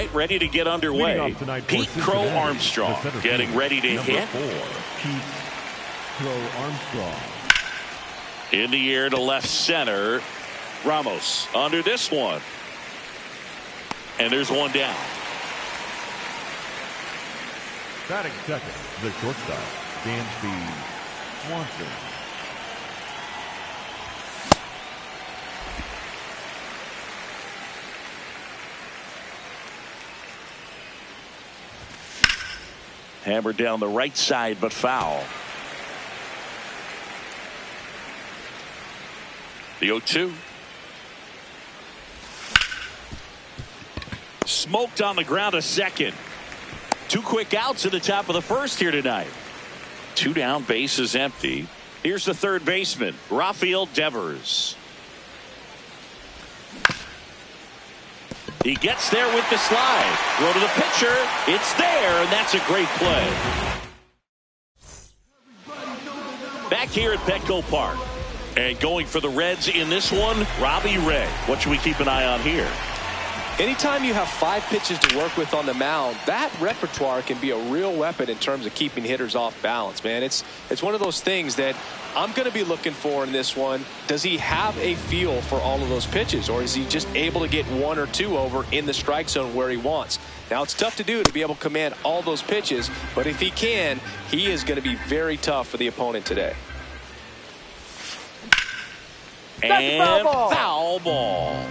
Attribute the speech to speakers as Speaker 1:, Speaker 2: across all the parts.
Speaker 1: right, ready to get underway. Pete Crow Armstrong getting ready to hit.
Speaker 2: Pete Crow Armstrong.
Speaker 1: In the air to left center. Ramos under this one. And there's one down.
Speaker 2: Batting second, the shortstop, Dansby Swanson.
Speaker 1: Hammered down the right side, but foul. The 0-2. Smoked on the ground a second. 2 quick outs at the top of the first here tonight. 2 down, bases empty. Here's the third baseman, Rafael Devers. He gets there with the slide. Throw to the pitcher. It's there, and that's a great play. Back here at Petco Park. And going for the Reds in this one, Robbie Ray. What should we keep an eye on here?
Speaker 3: Anytime you have 5 pitches to work with on the mound, that repertoire can be a real weapon in terms of keeping hitters off balance, man. It's one of those things that I'm going to be looking for in this one. Does he have a feel for all of those pitches, or is he just able to get 1 or 2 over in the strike zone where he wants? Now, it's tough to do to be able to command all those pitches, but if he can, he is going to be very tough for the opponent today.
Speaker 1: And foul ball.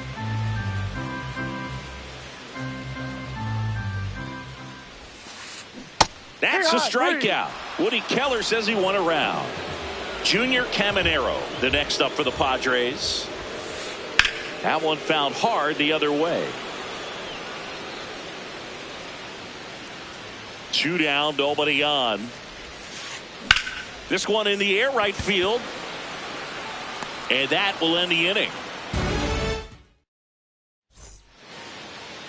Speaker 1: That's a strikeout. Woody Keller says he won a round. Junior Caminero, the next up for the Padres. That one found hard the other way. 2 down, nobody on. This one in the air right field. And that will end the inning.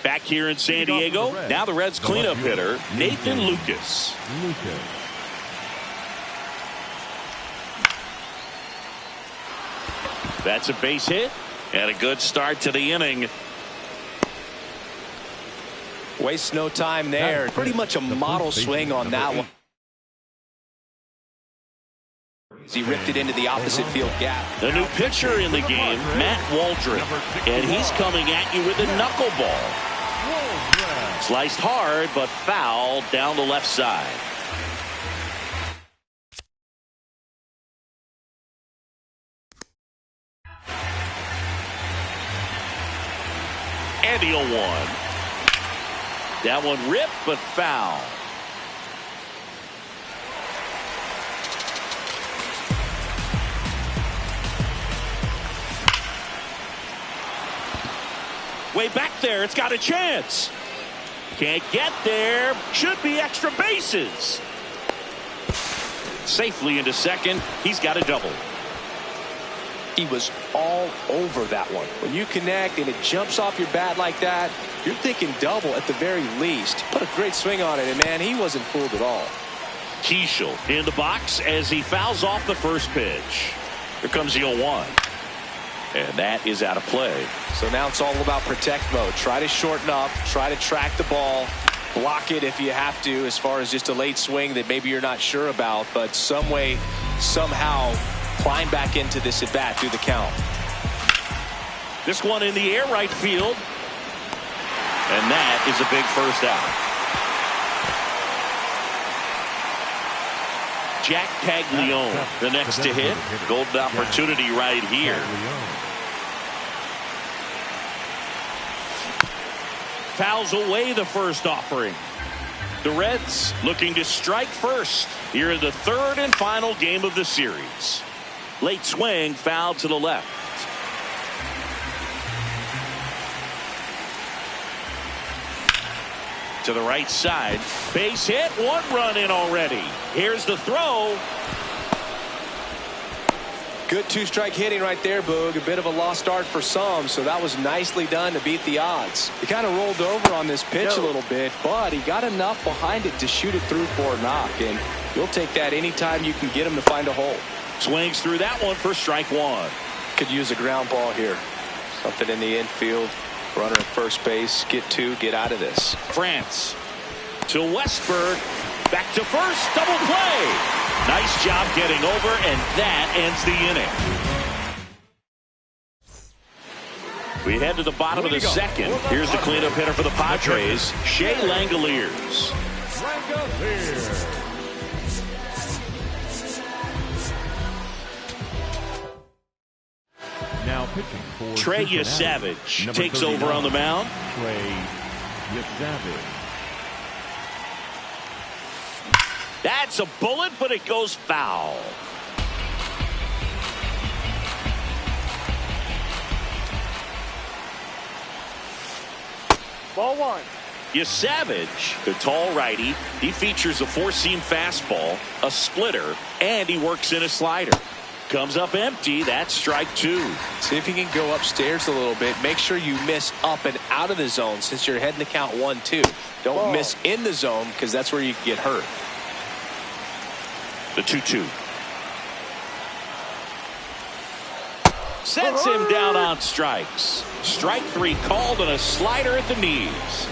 Speaker 1: Back here in San Diego, now the Reds cleanup hitter, Nathan Lucas. That's a base hit and a good start to the inning.
Speaker 3: Wastes no time there. Pretty much a model swing on that one. He ripped it into the opposite field gap.
Speaker 1: The new pitcher in the game, Matt Waldron, and he's coming at you with a knuckleball. Sliced hard, but foul down the left side. And the 0-1. That one ripped, but foul. Way back there, it's got a chance. Can't get there. Should be extra bases. Safely into second. He's got a double.
Speaker 3: He was all over that one. When you connect and it jumps off your bat like that, you're thinking double at the very least. Put a great swing on it, and man, he wasn't fooled at all.
Speaker 1: Keishel in the box as he fouls off the first pitch. Here comes the 0-1. And that is out of play.
Speaker 3: So now it's all about protect mode. Try to shorten up, try to track the ball, block it if you have to, as far as just a late swing that maybe you're not sure about, but some way, somehow climb back into this at bat through the count.
Speaker 1: This one in the air right field. And that is a big first out. Jack Caglione, the next to hit. Golden opportunity right here. Fouls away the first offering. The Reds looking to strike first here in the third and final game of the series. Late swing, foul to the left. To the right side. Base hit, 1 run in already. Here's the throw.
Speaker 3: Good 2-strike hitting right there, Boog. A bit of a lost start for some, so that was nicely done to beat the odds. He kind of rolled over on this pitch a little bit, but he got enough behind it to shoot it through for a knock, and you'll take that anytime you can get him to find a hole.
Speaker 1: Swings through that one for strike 1.
Speaker 3: Could use a ground ball here. Something in the infield. Runner at first base. Get two. Get out of this.
Speaker 1: France to Westburg. Back to first. Double play. Nice job getting over, and that ends the inning. We head to the bottom of the second. Here's the cleanup hitter for the Padres, Shea Langoliers.
Speaker 2: Now pitching for
Speaker 1: Trey
Speaker 2: Cincinnati,
Speaker 1: Yesavage takes over on the mound.
Speaker 2: Trey Yesavage.
Speaker 1: That's a bullet, but it goes foul.
Speaker 4: Ball one.
Speaker 1: Yesavage, the tall righty, he features a four-seam fastball, a splitter, and he works in a slider. Comes up empty. That's strike two.
Speaker 3: See if you can go upstairs a little bit. Make sure you miss up and out of the zone since you're heading to count 1-2. Don't miss in the zone because that's where you get hurt.
Speaker 1: The 2-2. Sets him down on strikes. Strike three called on a slider at the knees.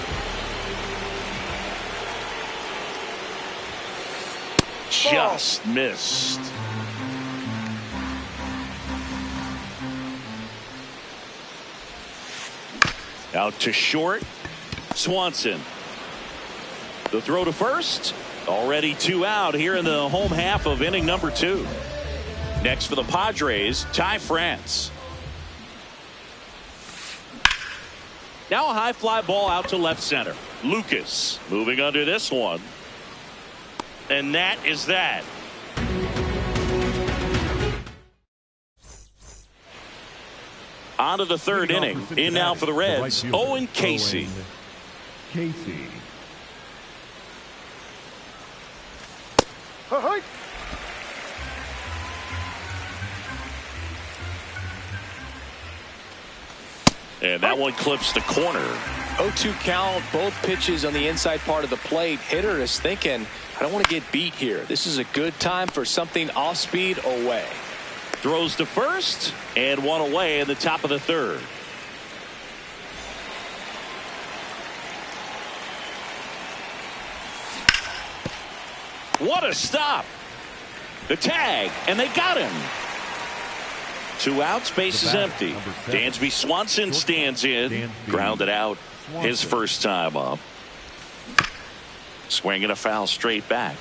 Speaker 1: Just missed. Out to short. Swanson. The throw to first. Already two out here in the home half of inning number 2. Next for the Padres, Ty France. Now a high fly ball out to left center. Lucas moving under this one. And that is that. On to the third inning. In now for the Reds, Owen Casey.
Speaker 2: Casey.
Speaker 1: And that one clips the corner.
Speaker 3: 0-2 count, both pitches on the inside part of the plate. Hitter is thinking, I don't want to get beat here. This is a good time for something off speed away.
Speaker 1: Throws to first and one away in the top of the third. What a stop. The tag, and they got him. 2 outs, base is empty. Dansby Swanson stands in. Grounded out his first time up. Swinging a foul straight back.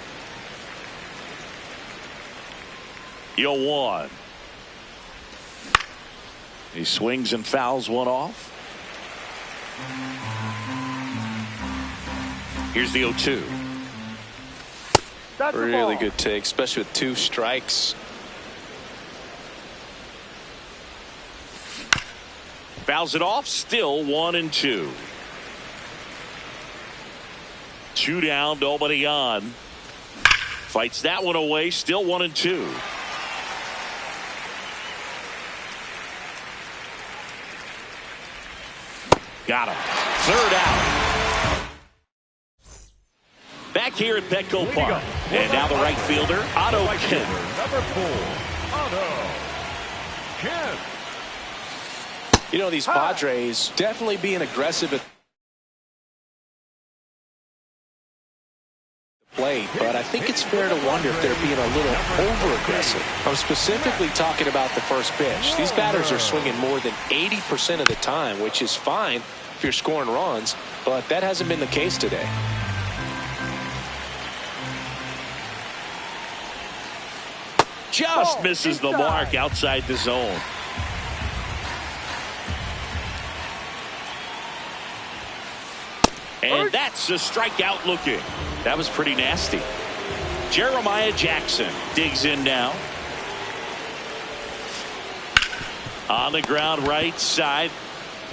Speaker 1: 0-1. He swings and fouls one off. Here's the 0-2.
Speaker 3: Really good take, especially with 2 strikes.
Speaker 1: Fouls it off, still 1-2. 2 down, nobody on. Fights that one away, still 1-2. Got him. Third out. Back here at Petco Park. And now the right fielder, Otto Kemp.
Speaker 2: Number 4, Otto Kemp.
Speaker 3: You know, these Padres definitely being aggressive at the plate, but I think it's fair to wonder if they're being a little over-aggressive. I'm specifically talking about the first pitch. These batters are swinging more than 80% of the time, which is fine if you're scoring runs, but that hasn't been the case today.
Speaker 1: Just misses the mark outside the zone. And that's a strikeout looking. That was pretty nasty. Jeremiah Jackson digs in now. On the ground right side.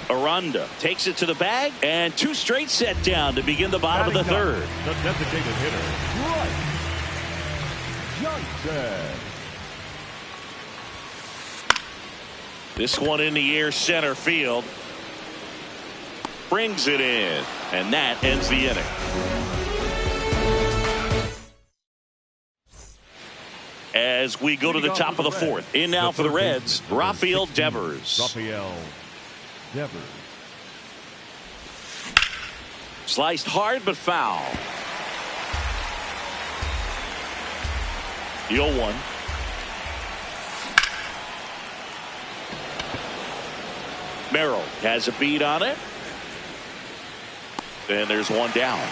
Speaker 1: Aranda takes it to the bag, and 2 straight set down to begin the bottom of the third.
Speaker 2: The designated hitter, Bryce Johnson.
Speaker 1: This one in the air center field. Brings it in, and that ends the inning. As we go to the top of the fourth. In now for the Reds, Rafael Devers.
Speaker 2: Rafael Devers.
Speaker 1: Sliced hard but foul. The 0-1. Merrill has a beat on it. And there's one down.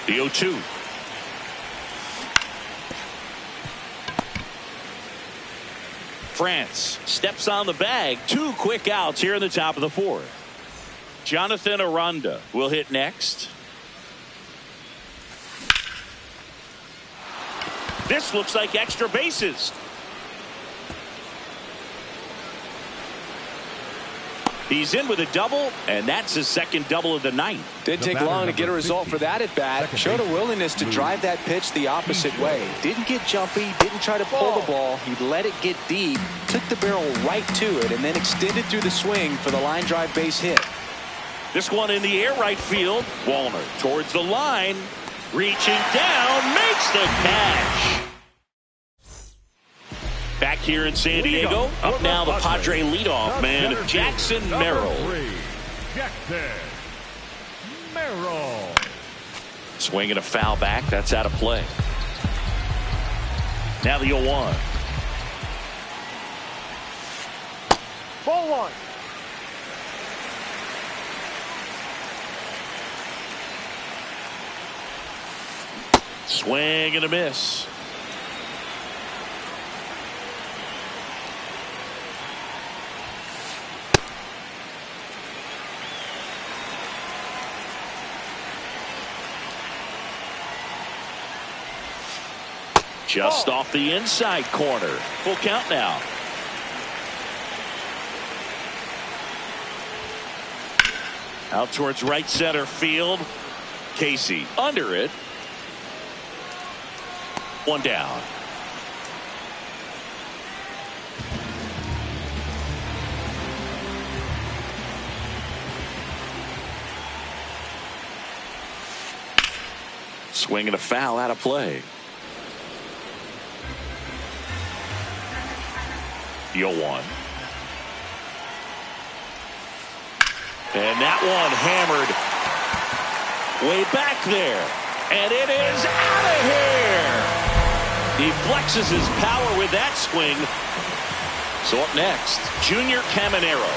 Speaker 1: The 0-2. France steps on the bag. 2 quick outs here in the top of the 4th. Jonathan Aranda will hit next. This looks like extra bases. He's in with a double, and that's his second double of the night.
Speaker 3: Didn't take long to get a result for that at bat. Showed a willingness to drive that pitch the opposite way. Didn't get jumpy, didn't try to pull the ball. He let it get deep, took the barrel right to it, and then extended through the swing for the line drive base hit.
Speaker 1: This one in the air right field. Wallner towards the line, reaching down, makes the catch. Back here in San Diego, up now the Padre leadoff man, Jackson Merrill.
Speaker 2: Jackson Merrill.
Speaker 1: Swinging a foul back, that's out of play. Now the 0-1.
Speaker 4: Ball 1.
Speaker 1: Swing and a miss. Just off the inside corner. Full count now. Out towards right center field. Casey under it. One down. Swing and a foul out of play. The 0-1. And that one hammered way back there. And it is out of here. He flexes his power with that swing. So up next, Junior Caminero.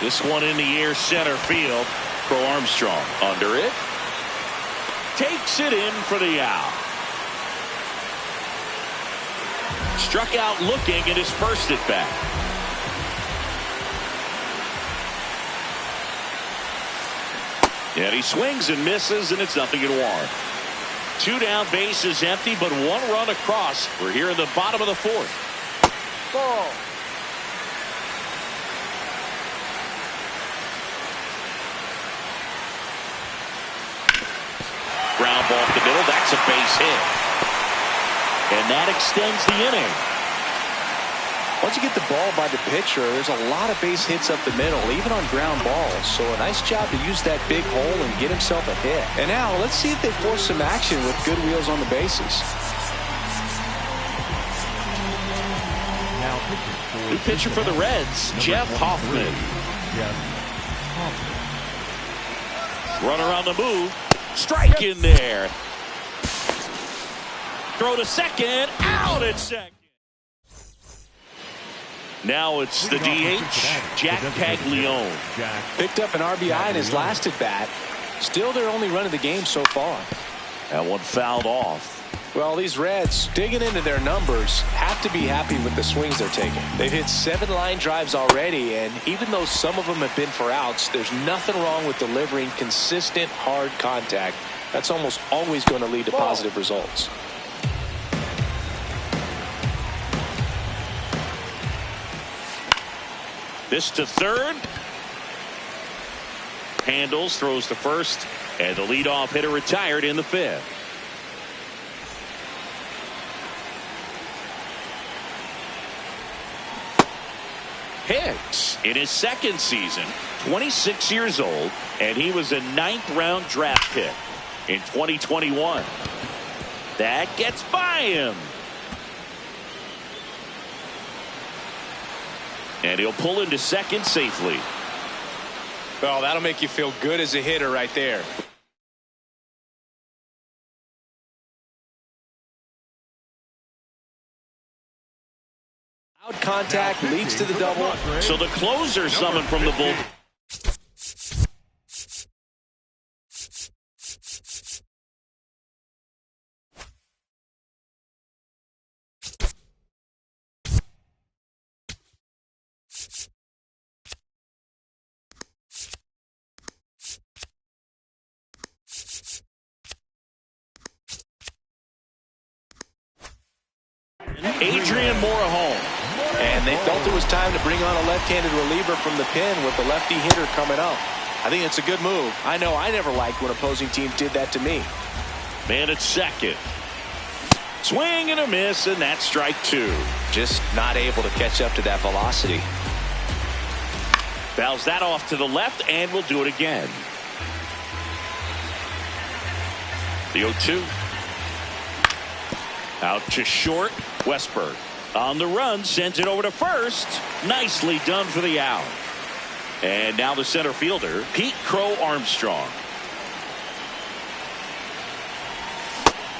Speaker 1: This one in the air center field. Crow Armstrong under it. Takes it in for the out. Struck out looking and dispersed it back. And he swings and misses, and it's 0-1. 2 down, bases empty, but 1 run across. We're here in the bottom of the 4th.
Speaker 4: Ball.
Speaker 1: Ground ball up the middle. That's a base hit. And that extends the inning.
Speaker 3: Once you get the ball by the pitcher, there's a lot of base hits up the middle, even on ground balls. So a nice job to use that big hole and get himself a hit. And now let's see if they force some action with good wheels on the bases.
Speaker 1: New pitcher for the Reds, Jeff Hoffman. Runner on the move. Strike in there. Throw to second. Out at second. Now it's the DH, Jack Caglione.
Speaker 3: Picked up an RBI in his last at bat. Still their only run of the game so far.
Speaker 1: That one fouled off.
Speaker 3: Well, these Reds, digging into their numbers, have to be happy with the swings they're taking. They've hit 7 line drives already, and even though some of them have been for outs, there's nothing wrong with delivering consistent, hard contact. That's almost always going to lead to positive results.
Speaker 1: This to third. Handles, throws to first, and the leadoff hitter retired in the 5th. Hicks in his second season, 26 years old, and he was a 9th-round draft pick in 2021. That gets by him. And he'll pull into second safely.
Speaker 3: Well, that'll make you feel good as a hitter right there. Out contact leads to the double.
Speaker 1: So the closer summoned from the bullpen. Adrian Morejon.
Speaker 3: And they felt it was time to bring on a left-handed reliever from the pen with the lefty hitter coming up. I think it's a good move. I know I never liked when opposing teams did that to me.
Speaker 1: Man at second. Swing and a miss, and that's strike 2.
Speaker 3: Just not able to catch up to that velocity.
Speaker 1: Fouls that off to the left, and we'll do it again. The 0-2. Out to short. Westburg on the run, sends it over to first. Nicely done for the out. And now the center fielder, Pete Crow Armstrong.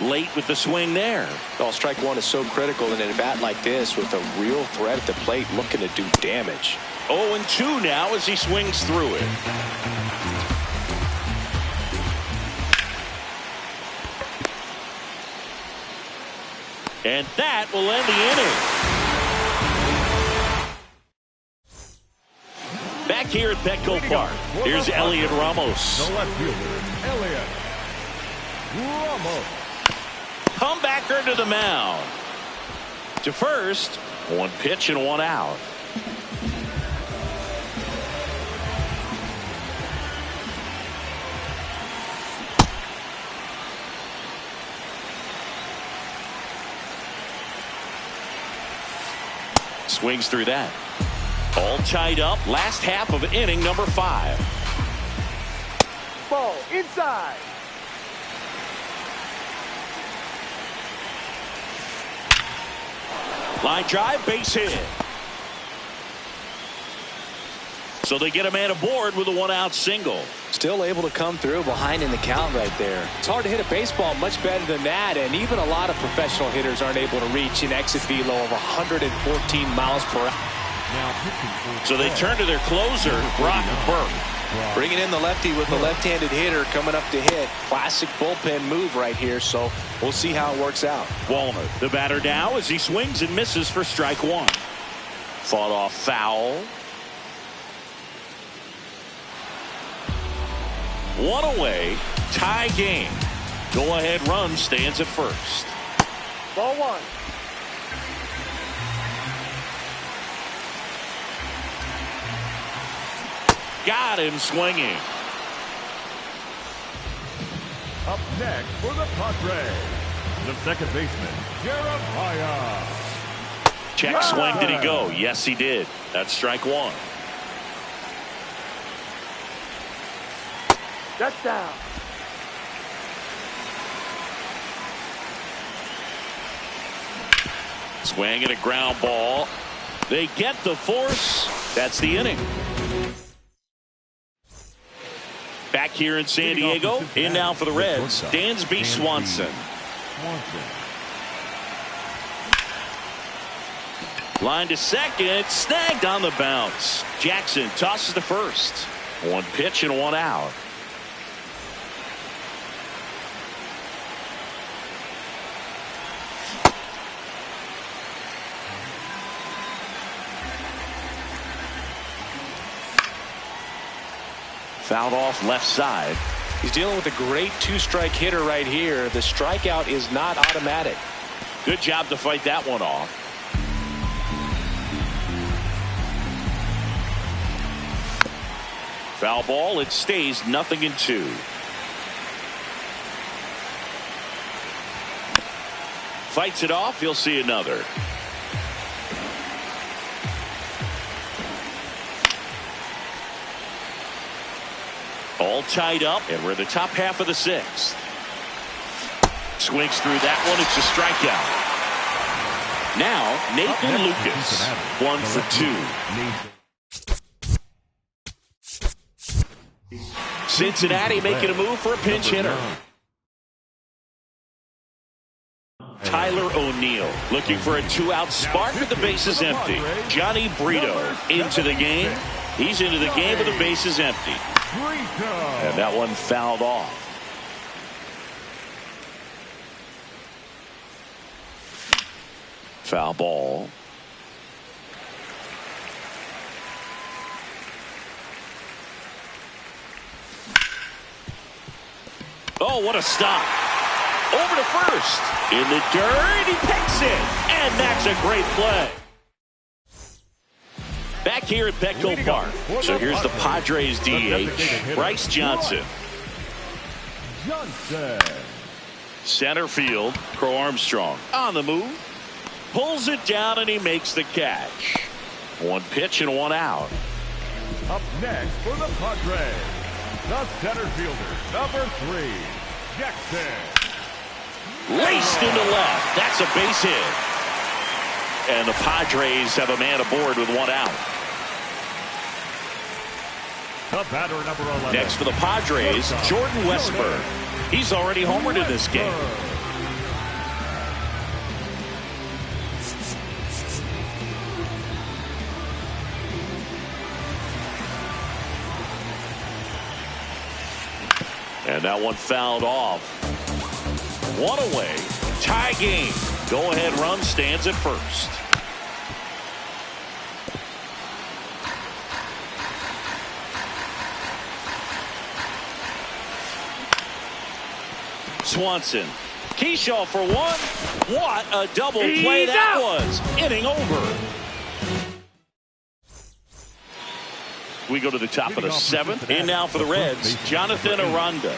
Speaker 1: Late with the swing there.
Speaker 3: Well, strike 1 is so critical in a bat like this with a real threat at the plate looking to do damage.
Speaker 1: 0-2 now as he swings through it. And that will end the inning. Back here at Petco Park, here's Elliot Ramos.
Speaker 2: The left fielder, Elliot Ramos.
Speaker 1: Comebacker to the mound. To first, 1 pitch and 1 out. Swings through that. All tied up. Last half of inning number 5.
Speaker 4: Ball inside.
Speaker 1: Line drive, base hit. So they get a man aboard with a 1-out single.
Speaker 3: Still able to come through behind in the count right there. It's hard to hit a baseball much better than that, and even a lot of professional hitters aren't able to reach an exit velo of 114 miles per hour.
Speaker 1: So they turn to their closer, Brock Burke.
Speaker 3: Bringing in the lefty with the left-handed hitter coming up to hit. Classic bullpen move right here, so we'll see how it works out.
Speaker 1: Walner, the batter now as he swings and misses for strike 1. Fought off foul. 1 away, tie game. Go-ahead run stands at first.
Speaker 4: Ball 1.
Speaker 1: Got him swinging.
Speaker 2: Up next for the Padres, the second baseman, Jeremiah.
Speaker 1: Check swing, did he go? Yes, he did. That's strike 1.
Speaker 4: That's down.
Speaker 1: Swing and a ground ball. They get the force. That's the inning. Back here in San Diego, in now for the Reds, Dansby Swanson. Line to second, snagged on the bounce. Jackson tosses to first. 1 pitch and 1 out. Fouled off left side.
Speaker 3: He's dealing with a great 2-strike hitter right here. The strikeout is not automatic.
Speaker 1: Good job to fight that one off. Foul ball. It stays 0-2. Fights it off. You'll see another. All tied up, and we're in the top half of the sixth. Swings through that one. It's a strikeout. Now, Nathan Lucas, 1 for 2. Cincinnati making a move for a pinch hitter. Tyler O'Neill looking for a 2-out spark with the bases empty. Johnny Brito into the game. He's into the game with the bases empty. And that one fouled off. Foul ball. Oh, what a stop. Over to first. In the dirt, he picks it. And that's a great play. Back here at Petco Park. So here's the Padres DH, Bryce Johnson. Center field, Crow Armstrong on the move. Pulls it down and he makes the catch. 1 pitch and 1 out.
Speaker 2: Up next for the Padres, the center fielder, number 3, Jackson.
Speaker 1: Laced into left. That's a base hit. And the Padres have a man aboard with 1 out.
Speaker 2: The batter, number 11.
Speaker 1: Next for the Padres, Jordan Westburg. He's already homered in this game. And that one fouled off. 1 away. Tie game. Go-ahead run stands at first. Swanson. Keyshaw for 1. What a double play that was. Inning over. We go to the top of the 7th. And now for the Reds, Jonathan Aranda.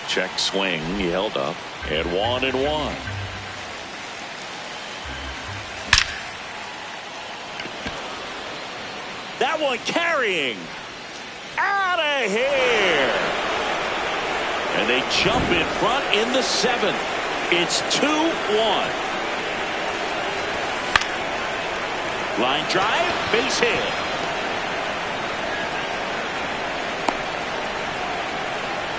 Speaker 1: Check swing. He held up. And 1-1. That one carrying. Out of here. And they jump in front in the 7th. It's 2-1. Line drive, base hit.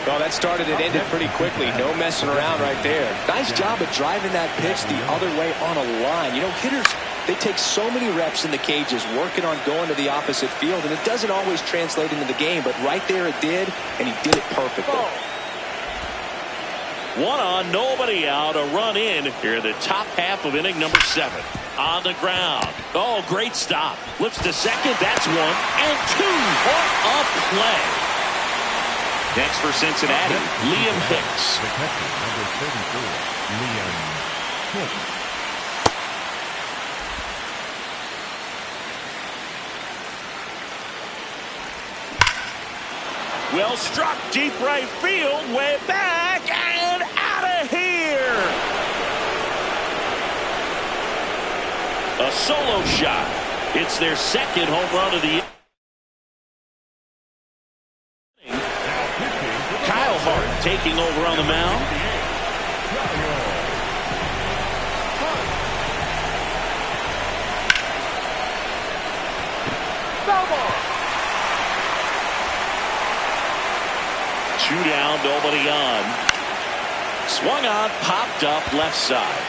Speaker 3: Well, that started and ended pretty quickly. No messing around right there. Nice job of driving that pitch the other way on a line. You know, hitters, they take so many reps in the cages working on going to the opposite field, and it doesn't always translate into the game, but right there it did, and he did it perfectly.
Speaker 1: 1 on, nobody out, a run in here in the top half of inning number 7. On the ground. Oh, great stop. Lifts to second. That's 1 and 2. What a play. Next for Cincinnati, Liam Hicks.
Speaker 2: The catcher, number 34, Liam Hicks.
Speaker 1: Well struck, deep right field, way back and out of here. A solo shot. It's their 2nd home run of the inning. Kyle Hart taking over on the mound. Two down, nobody on. Swung on, popped up left side.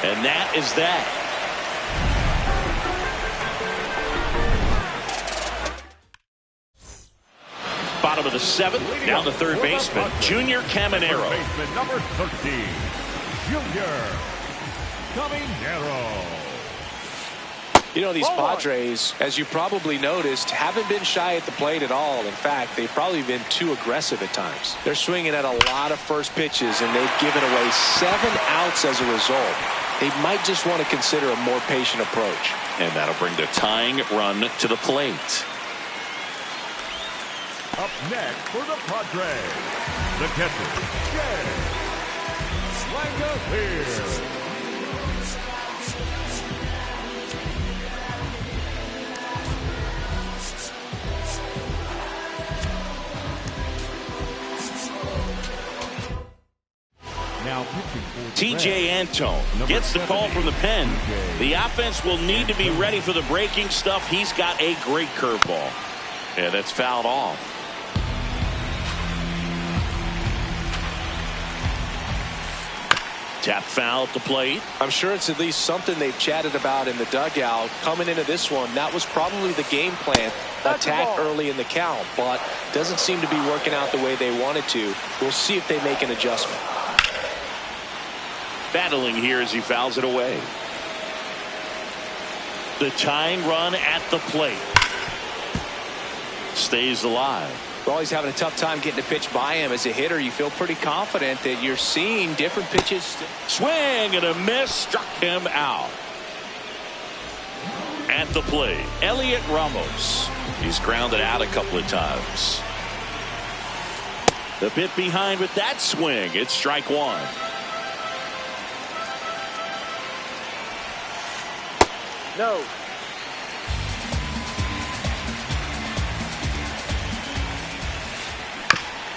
Speaker 1: And that is that. Bottom of the 7th, down the third baseman, Junior Caminero.
Speaker 2: Baseman number 13, Junior Caminero.
Speaker 3: You know, these Padres, as you probably noticed, haven't been shy at the plate at all. In fact, they've probably been too aggressive at times. They're swinging at a lot of first pitches, and they've given away 7 outs as a result. They might just want to consider a more patient approach.
Speaker 1: And that'll bring the tying run to the plate.
Speaker 2: Up next for the Padres, the catcher, Jay Langeliers. Now pitching for
Speaker 1: T.J. Antone gets the call from the pen. The offense will need to be ready for the breaking stuff. He's got a great curveball. Yeah, that's fouled off. Tap foul at the plate.
Speaker 3: I'm sure it's at least something they've chatted about in the dugout. Coming into this one, that was probably the game plan. Attack early in the count, but doesn't seem to be working out the way they wanted to. We'll see if they make an adjustment.
Speaker 1: Battling here as he fouls it away. The tying run at the plate. Stays alive.
Speaker 3: Well, he's having a tough time getting a pitch by him. As a hitter, you feel pretty confident that you're seeing different pitches.
Speaker 1: Swing and a miss, struck him out. At the plate, Elliot Ramos. He's grounded out a couple of times. The bit behind with that swing. It's strike one.
Speaker 4: No.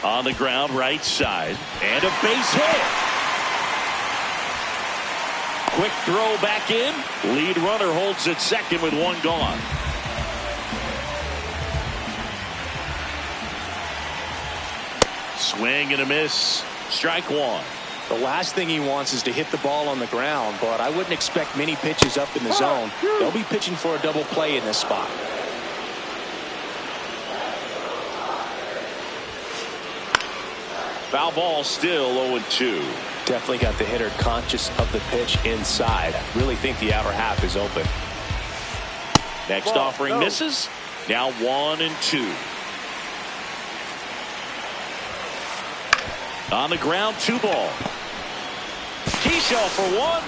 Speaker 1: On the ground, right side, and a base hit. Quick throw back in. Lead runner holds at second with one gone. Swing and a miss. Strike one.
Speaker 3: The last thing he wants is to hit the ball on the ground, but I wouldn't expect many pitches up in the zone. They'll be pitching for a double play in this spot.
Speaker 1: Foul ball, still 0-2.
Speaker 3: Definitely got the hitter conscious of the pitch inside. Really think the outer half is open.
Speaker 1: Next offering misses. Now 1-2. On the ground, 2 ball. Key shell for one.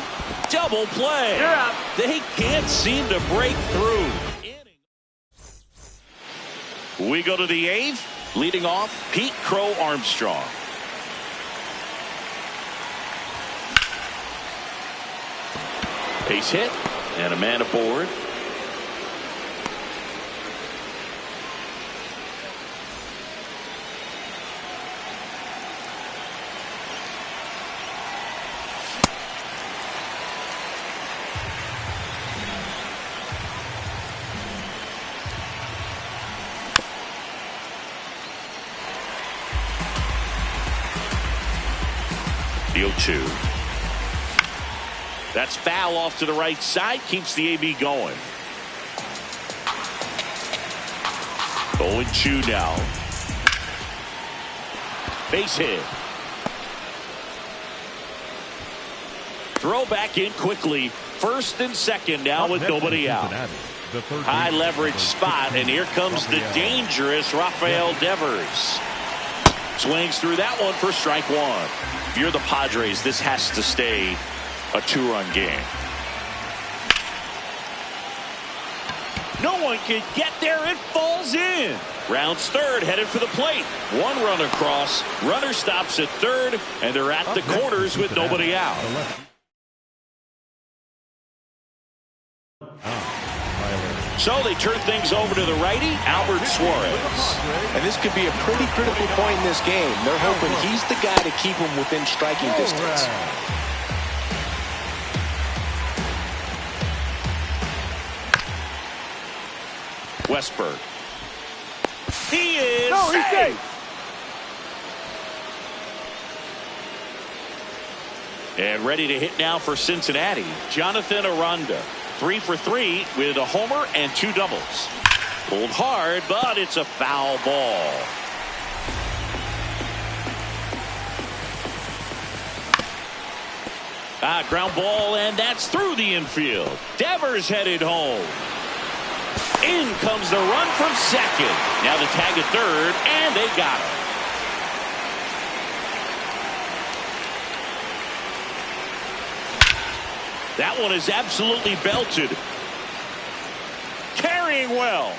Speaker 1: Double play.
Speaker 4: Yeah.
Speaker 1: They can't seem to break through. We go to the 8th. Leading off, Pete Crow Armstrong. Base hit and a man aboard. The 0-2. That's foul off to the right side. Keeps the AB going. 0-2 now. Base hit. Throw back in quickly. First and second now with nobody out. High leverage spot, and here comes the dangerous Rafael Devers. Swings through that one for strike one. If you're the Padres, this has to stay a 2-run game. No one can get there. It falls in. Rounds third, headed for the plate. One run across. Runner stops at third, and they're at the corners with nobody out. So they turn things over to the righty, Albert Suarez.
Speaker 3: And this could be a pretty critical point in this game. They're hoping he's the guy to keep them within striking distance.
Speaker 1: Westberg. He is
Speaker 4: he's safe.
Speaker 1: And ready to hit now for Cincinnati. Jonathan Aranda. 3 for 3 with a homer and 2 doubles. Pulled hard, but it's a foul ball. Ground ball, and that's through the infield. Devers headed home. In comes the run from second. Now the tag at third, and they got him. That one is absolutely belted. Carrying well.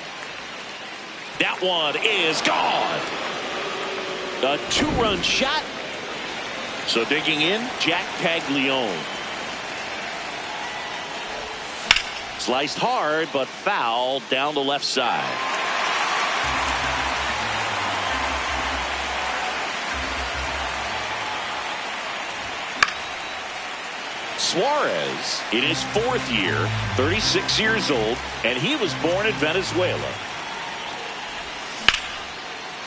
Speaker 1: That one is gone. A 2-run shot. So digging in, Jack Caglione. Sliced hard, but foul down the left side. Suarez in his 4th year, 36 years old, and he was born in Venezuela.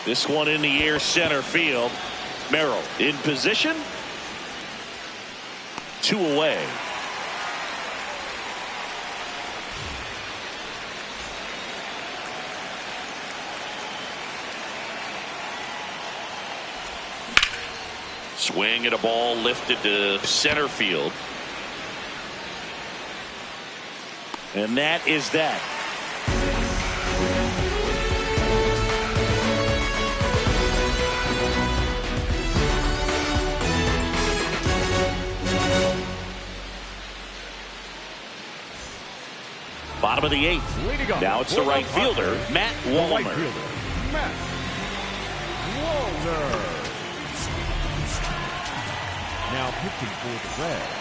Speaker 1: This one in the air, center field. Merrill in position. 2 away. Swing at a ball lifted to center field. And that is that. Bottom of the 8th. Now it's the right fielder, Matt Wallner.
Speaker 2: Matt Wallner. Now pitching for the Reds.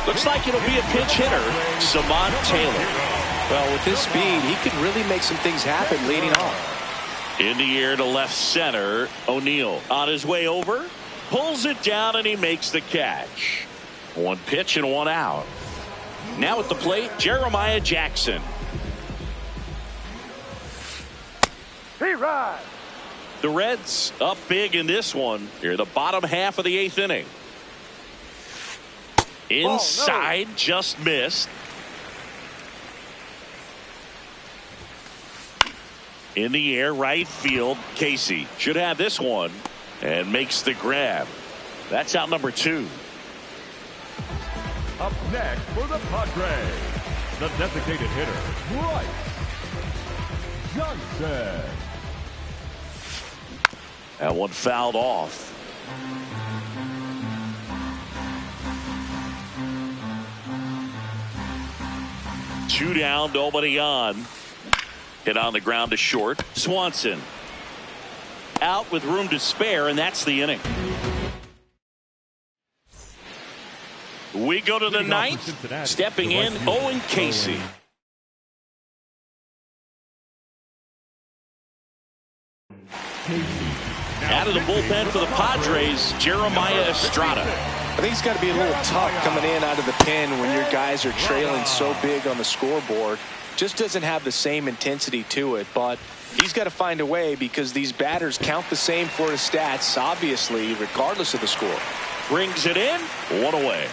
Speaker 1: Looks like it'll be a pinch hitter, Samant Taylor.
Speaker 3: Well, with his speed, he could really make some things happen leading off.
Speaker 1: In the air to left center, O'Neill on his way over, pulls it down, and he makes the catch. 1 pitch and 1 out. Now at the plate, Jeremiah Jackson.
Speaker 4: He rides.
Speaker 1: The Reds up big in this one. Here, the bottom half of the 8th inning. Inside, just missed. In the air, right field, Casey should have this one and makes the grab. That's out number 2.
Speaker 2: Up next for the Padres, the designated hitter, Bryce Johnson.
Speaker 1: That one fouled off. Two down, nobody on. Hit on the ground to short. Swanson out with room to spare, and that's the inning. We go to the 9th. Stepping in, Owen Casey. Out of the bullpen for the Padres, Jeremiah Estrada.
Speaker 3: I think it's got to be a little tough coming in out of the pen when your guys are trailing so big on the scoreboard. Just doesn't have the same intensity to it, but he's got to find a way because these batters count the same for his stats, obviously, regardless of the score.
Speaker 1: Brings it in, 1 away.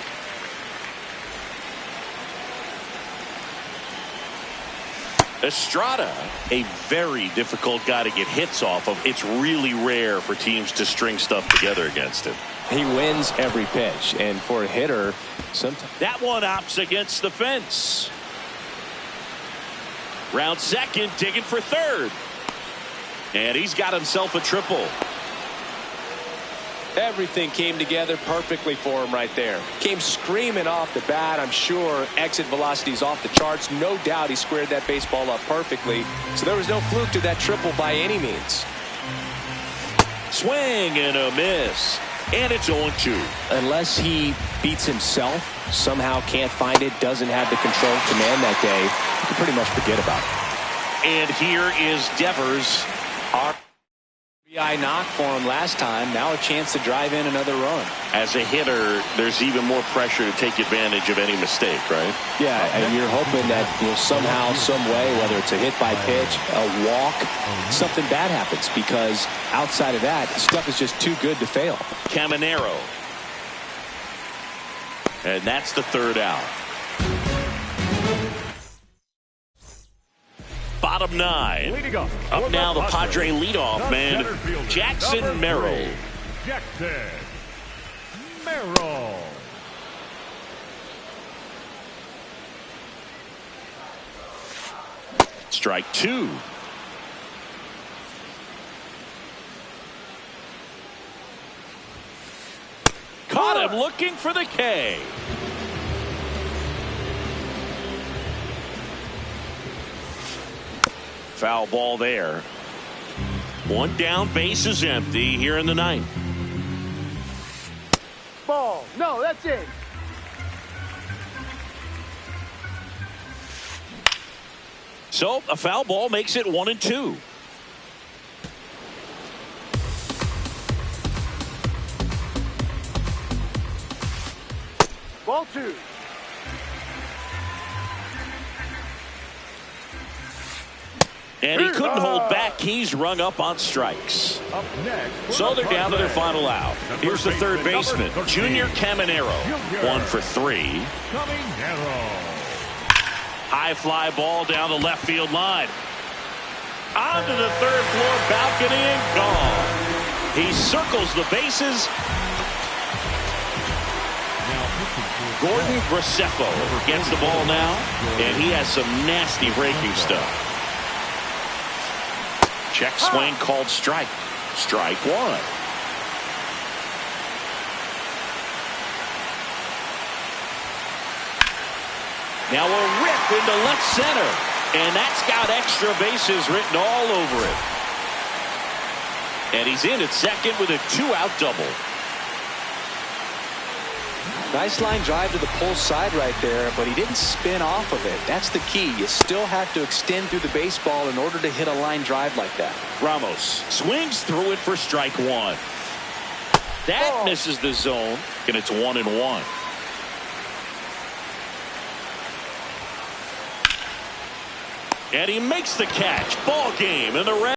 Speaker 1: Estrada, a very difficult guy to get hits off of. It's really rare for teams to string stuff together against him.
Speaker 3: He wins every pitch, and for a hitter, sometimes
Speaker 1: that one opts against the fence. Round second, digging for third. And he's got himself a triple.
Speaker 3: everything came together perfectly for him right there. Came screaming off the bat. I'm sure exit velocity's off the charts. No doubt he squared that baseball up perfectly. So there was no fluke to that triple by any means.
Speaker 1: Swing and a miss. And it's 0-2.
Speaker 3: Unless he beats himself, somehow can't find it, doesn't have the control command that day, you can pretty much forget about it.
Speaker 1: And here is Devers.
Speaker 3: RBI knock for him last time. Now a chance to drive in another run.
Speaker 1: As a hitter, there's even more pressure to take advantage of any mistake, right?
Speaker 3: Yeah, and you're hoping that somehow, some way, whether it's a hit by pitch, a walk, something bad happens, because outside of that, stuff is just too good to fail.
Speaker 1: Caminero. And that's the third out. Bottom nine. Up now the Padre leadoff man, Jackson Merrill.
Speaker 2: Jackson Merrill.
Speaker 1: Strike two. Caught him looking for the K. Foul ball there. One down, base is empty here in the ninth.
Speaker 4: Ball. No, that's it.
Speaker 1: So a foul ball makes it 1-2.
Speaker 4: Ball 2.
Speaker 1: And he couldn't hold back. He's rung up on strikes.
Speaker 2: Up next.
Speaker 1: So they're down to their final out. Here's the third baseman, Junior Caminero. 1 for 3.
Speaker 2: Caminero.
Speaker 1: High fly ball down the left field line. Onto the third floor balcony and gone. He circles the bases. Gordon Graceffo gets the ball now, and he has some nasty breaking stuff. Check swing called strike. Strike 1. Now a rip into left center. And that's got extra bases written all over it. And he's in at second with a 2-out double.
Speaker 3: Nice line drive to the pull side right there, but he didn't spin off of it. That's the key. You still have to extend through the baseball in order to hit a line drive like that.
Speaker 1: Ramos swings through it for strike 1. That misses the zone, and it's 1-1. And he makes the catch. Ball game, and the Reds